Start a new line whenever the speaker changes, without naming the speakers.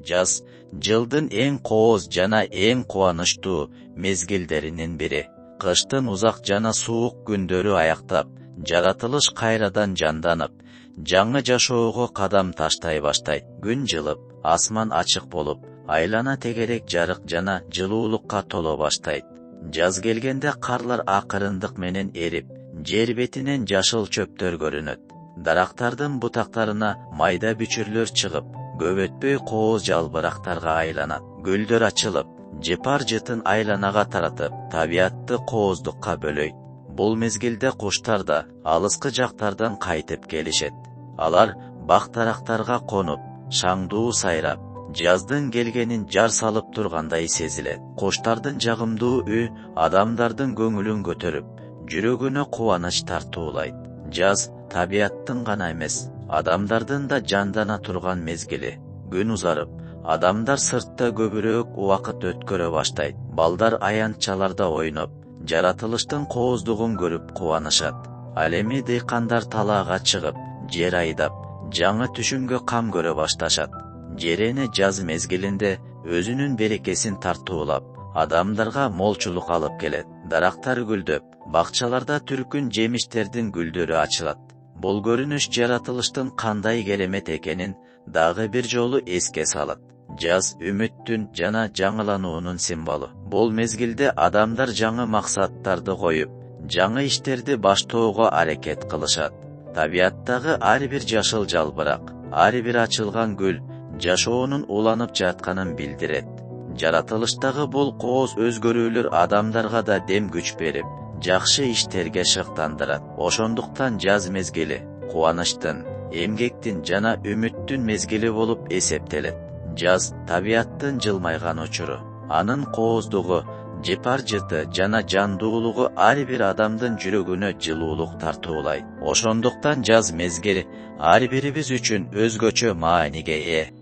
Жаз жылдын эң кооз жана эң кубанычтуу мезгилдеринин бири. Кыштын узак жана суук күндөрү аяктап, жаратылыш кайрадан жанданып, жаңы жашоого кадам таштай баштайт. Күн жылып, асман ачык болуп, айлана тегерек жарык жана жылуулукка толо баштайт. Жаз келгенде карлар акырындык менен эрип, жер бетинен жашыл чөптөр көрүнөт. Дарактардын бутактарына майда бүчүрлөр чыгып, көп өтпөй кооз жалбырактарга айланат. Гүлдөр ачылып, жыпар жытын айланага таратып, табиатты кооздукка бөлөйт. Бул мезгилде куштар да алыскы жактардан кайтып келишет. Алар бак-дарактарга конуп, шаңдуу сайрап, жаздын келгенин жар салып тургандай сезилет. Куштардын жагымдуу ү адамдардын көңүлүн көтөрүп, жүрөгүнө кубаныч тартуулайт. Жаз табиаттын гана эмес, адамдардын да жандана турган мезгили. Күн узарып, адамдар сыртта көбүрөөк убакыт өткөрө баштайт. Балдар аянтчаларда ойноп, жаратылыштын кооздугун көрүп кубанышат. Ал эми дыйкандар талаага чыгып, жер айдап, жаңы түшүмгө кам көрө башташат. Жерене жаз мезгилинде өзүнүн берекесин тартуулап, адамдарга молчулук алып келет. Дарактар гүлдөп, бакчаларда түркүн жемиштердин гүлдөрү ачылат. Бул көрүнүш жаратылыштын кандай керемет экенин дагы бир жолу эске салат. Жаз үмүттүн жана жаңылануунун символу. Бул мезгилде адамдар жаңы максаттарды коюп, жаңы иштерди баштоого аракет кылышат. Табиаттагы ар бир жашыл жалбырак, ар бир ачылган гүл жашоонун уланып жатканын билдирет. Жаратылыштагы бул кооз өзгөрүүлөр адамдарга да дем күч берип, жакшы иштерге шыктандырат. Ошондуктан жаз мезгили кубанычтын, эмгектин жана үмүттүн мезгили болуп эсептелет. Жаз табиаттын жылмайган учуру. Анын кооздугу, жыпар жыты жана жандуулугу ар бир адамдын жүрөгүнө жылуулук тартуулайт. Ошондуктан жаз мезгили ар бирибиз үчүн өзгөчө мааниге ээ.